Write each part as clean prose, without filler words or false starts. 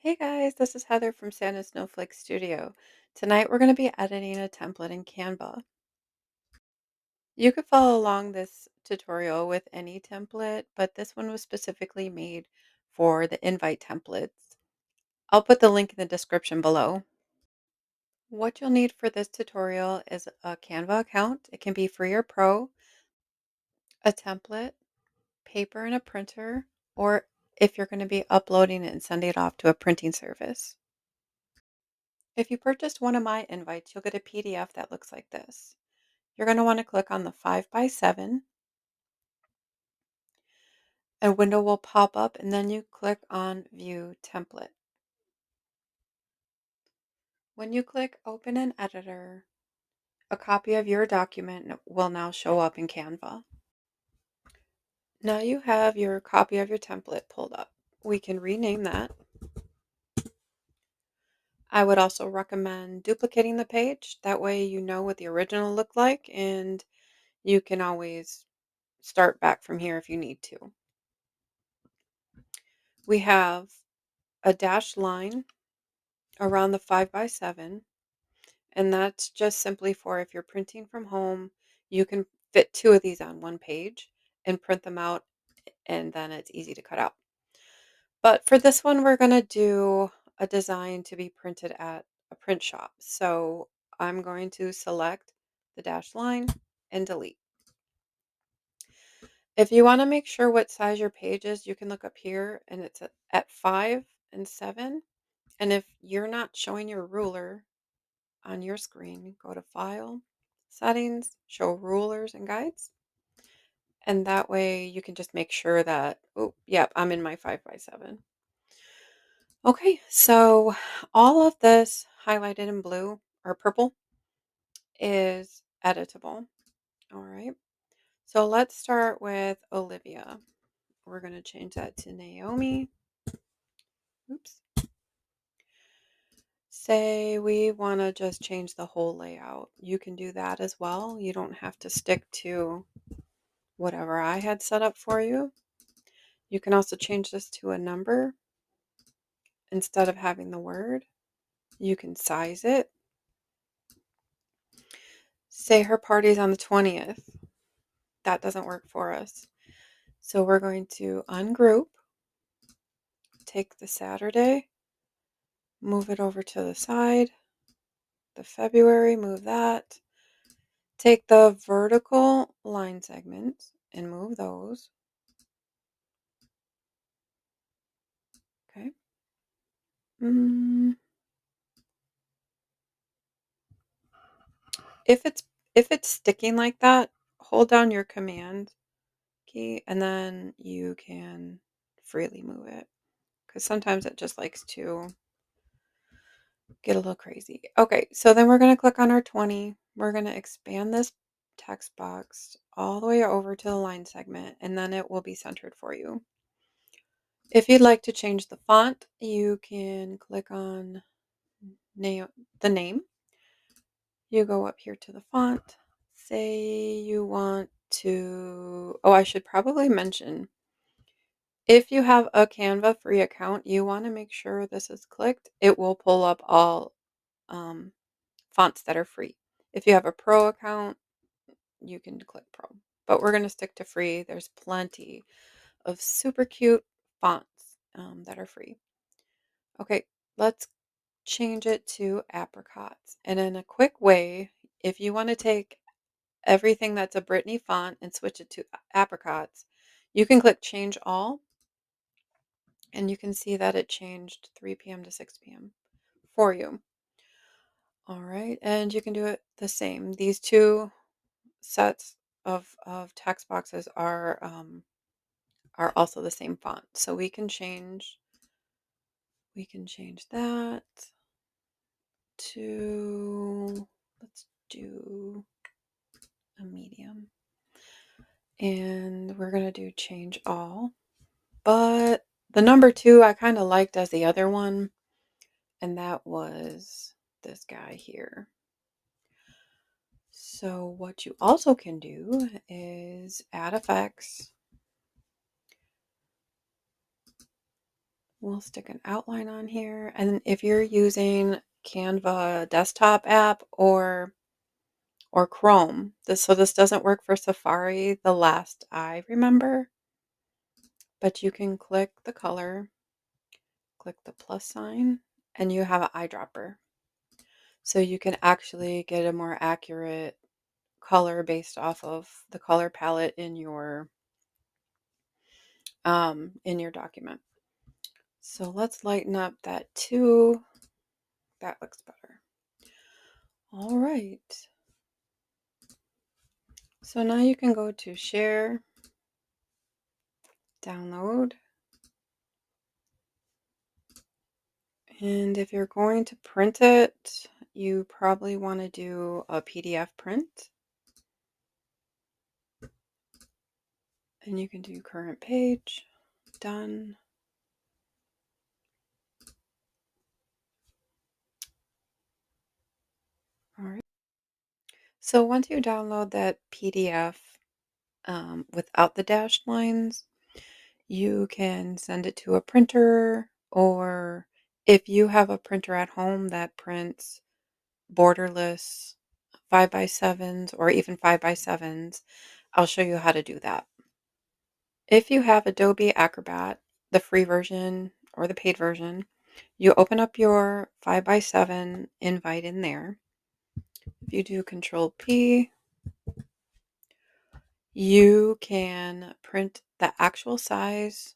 Hey guys, this is Heather from Sand and Snowflakes Studio. Tonight we're going to be editing a template in Canva. You could follow along this tutorial with any template, but this one was specifically made for the invite templates. I'll put the link in the description below. What you'll need for this tutorial is a Canva account. It can be free or pro, a template, paper and a printer, or if you're going to be uploading it and sending it off to a printing service. If you purchased one of my invites, you'll get a PDF that looks like this. You're going to want to click on the 5 by 7. A window will pop up and then you click on View Template. When you click Open an Editor, a copy of your document will now show up in Canva. Now you have your copy of your template pulled up. We can rename that. I would also recommend duplicating the page. That way you know what the original looked like and you can always start back from here if you need to. We have a dashed line around the 5 by 7, and that's just simply for if you're printing from home, you can fit two of these on one page and print them out, and then it's easy to cut out. But for this one, we're going to do a design to be printed at a print shop. So I'm going to select the dashed line and delete. If you want to make sure what size your page is, you can look up here and it's at 5 and 7. And if you're not showing your ruler on your screen, go to File, Settings, Show Rulers and Guides. And that way you can just make sure that, oh, yep, I'm in my 5 by 7. Okay, so all of this highlighted in blue or purple is editable. All right, so let's start with Olivia. We're going to change that to Naomi. Oops. Say we want to just change the whole layout. You can do that as well. You don't have to stick to whatever I had set up for you. You can also change this to a number instead of having the word. You can size it. Say her party's on the 20th. That doesn't work for us. So we're going to ungroup, take the Saturday, move it over to the side, the February, move that. Take the vertical line segments and move those. Okay. Mm, if it's sticking like that, hold down your command key and then you can freely move it because sometimes it just likes to get a little crazy. Okay, so then we're going to click on our 20. We're going to expand this text box all the way over to the line segment and then it will be centered for you. If you'd like to change the font, you can click on the name. You go up here to the font. Say you want to, oh, I should probably mention, if you have a Canva free account, you want to make sure this is clicked. It will pull up all um, fonts that are free. If you have a pro account, you can click pro. But we're going to stick to free. There's plenty of super cute fonts that are free. Okay, let's change it to apricots. And in a quick way, if you want to take everything that's a Brittany font and switch it to apricots, you can click change all and you can see that it changed 3 p.m. to 6 p.m. for you. All right, and you can do it the same. These two sets of text boxes are also the same font. So we can change that to, let's do a medium. And we're going to do change all. But the number 2 I kind of liked as the other one, and that was this guy here. So what you also can do is add effects. We'll stick an outline on here. And if you're using Canva desktop app or Chrome, this doesn't work for Safari, the last I remember, but you can click the color, click the plus sign, and you have an eyedropper. So you can actually get a more accurate color based off of the color palette in your document. So let's lighten up that too. That looks better. All right. So now you can go to share, download, and if you're going to print it, you probably want to do a PDF print. And you can do current page, done. All right. So once you download that PDF without the dashed lines, you can send it to a printer, or if you have a printer at home that prints borderless 5x7s or even 5x7s, I'll show you how to do that. If you have Adobe Acrobat, the free version or the paid version, you open up your 5x7 invite in there. If you do Control P, you can print the actual size,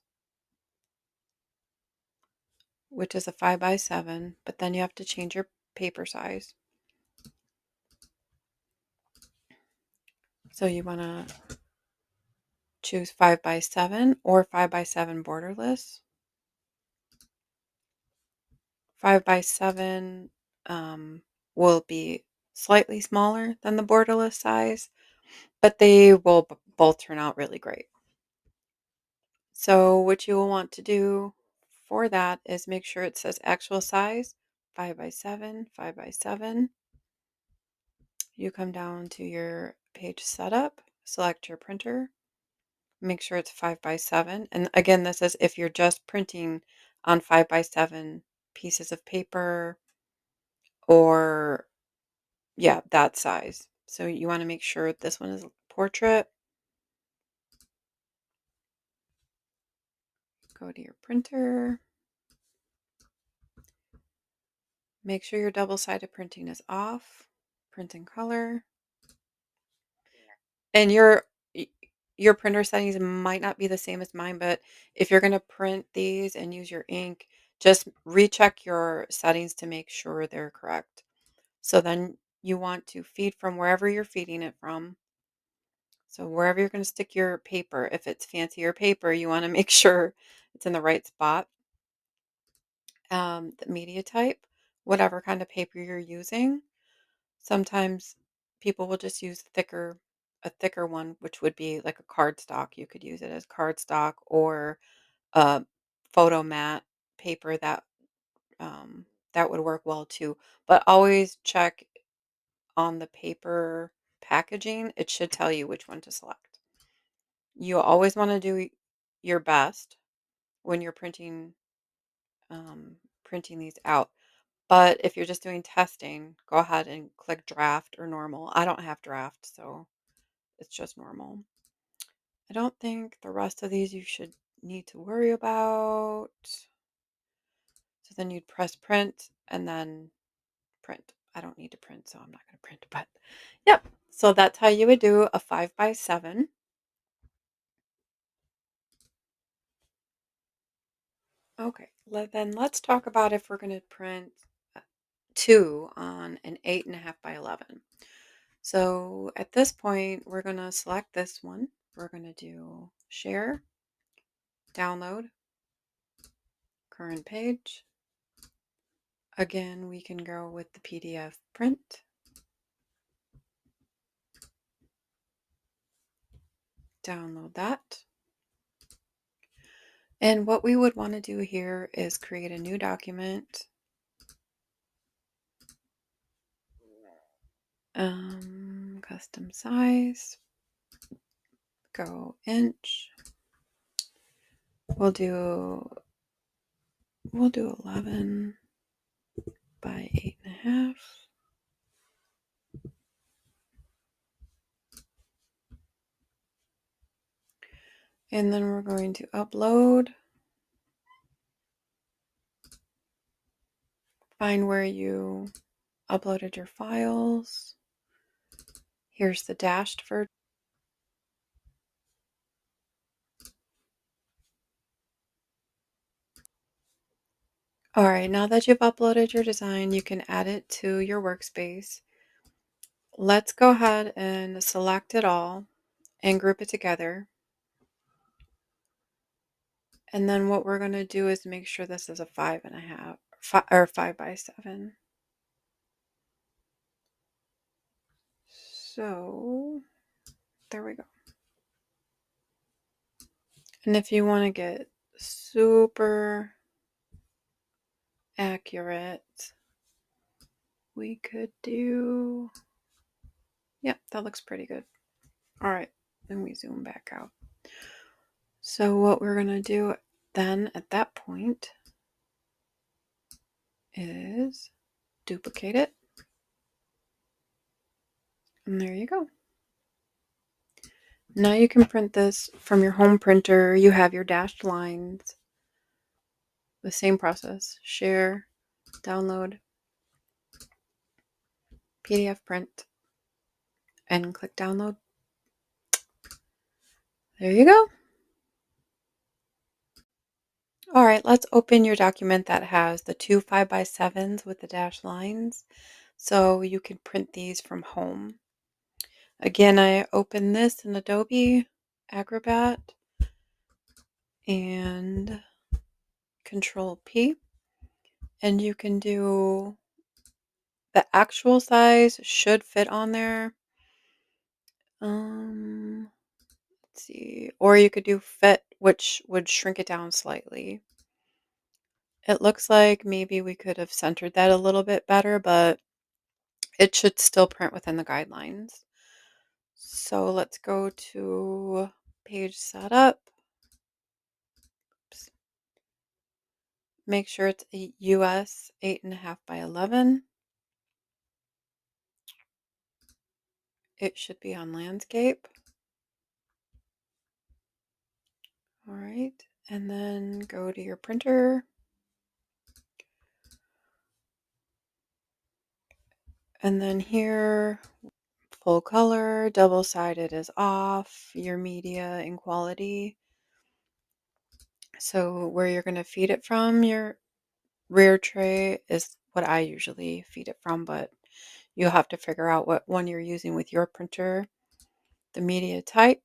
which is a 5x7, but then you have to change your paper size. So you want to choose 5x7 or 5x7 borderless. 5x7 will be slightly smaller than the borderless size, but they will both turn out really great. So what you will want to do for that is make sure it says actual size, 5x7, 5x7. You come down to your page setup, select your printer, make sure it's 5x7. And again, this is if you're just printing on 5x7 pieces of paper or, yeah, that size. So you want to make sure this one is portrait. Go to your printer. Make sure your double-sided printing is off. Print in color. And your printer settings might not be the same as mine, but if you're going to print these and use your ink, just recheck your settings to make sure they're correct. So then you want to feed from wherever you're feeding it from. So wherever you're going to stick your paper, if it's fancier paper, you want to make sure it's in the right spot. The media type, whatever kind of paper you're using. Sometimes people will just use a thicker one, which would be like a cardstock. You could use it as cardstock or a photo mat paper that would work well too. But always check on the paper packaging. It should tell you which one to select. You always want to do your best when you're printing these out. But if you're just doing testing, go ahead and click draft or normal. I don't have draft, so it's just normal. I don't think the rest of these you should need to worry about. So then you'd press print and then print. I don't need to print, so I'm not going to print, but yep. So that's how you would do a 5x7. Okay, then let's talk about if we're going to print two on an 8.5x11. So at this point, we're going to select this one. We're going to do share, download, current page. Again, we can go with the PDF print. Download that. And what we would want to do here is create a new document. Custom size. Go inch. We'll do We'll do 11 by 8.5. And then we're going to upload. Find where you uploaded your files. Here's the dashed version. All right, now that you've uploaded your design, you can add it to your workspace. Let's go ahead and select it all and group it together. And then what we're going to do is make sure this is a 5.5 or 5 by 7. So there we go. And if you want to get super accurate, we could do, yeah, that looks pretty good. All right, then we zoom back out. So what we're going to do then at that point is duplicate it. And there you go. Now you can print this from your home printer. You have your dashed lines. The same process. Share, download, PDF print, and click download. There you go. All right, let's open your document that has the two 5 by 7s with the dashed lines. So you can print these from home. Again, I open this in Adobe Acrobat and Control P. And you can do the actual size should fit on there. Let's see. Or you could do fit, which would shrink it down slightly. It looks like maybe we could have centered that a little bit better, but it should still print within the guidelines. So let's go to page setup. Oops. Make sure it's a US 8.5 by 11. It should be on landscape. All right. And then go to your printer. And then here, full color, double-sided is off, your media and quality. So where you're going to feed it from, your rear tray is what I usually feed it from, but you'll have to figure out what one you're using with your printer. The media type,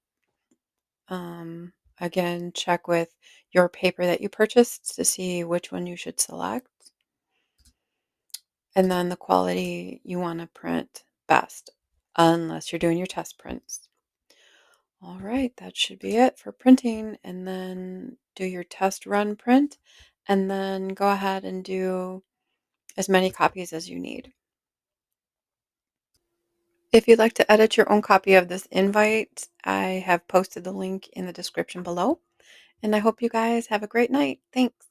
again, check with your paper that you purchased to see which one you should select. And then the quality you want to print best, unless you're doing your test prints. All right, that should be it for printing. And then do your test run print, and then go ahead and do as many copies as you need. If you'd like to edit your own copy of this invite, I have posted the link in the description below. And I hope you guys have a great night. Thanks.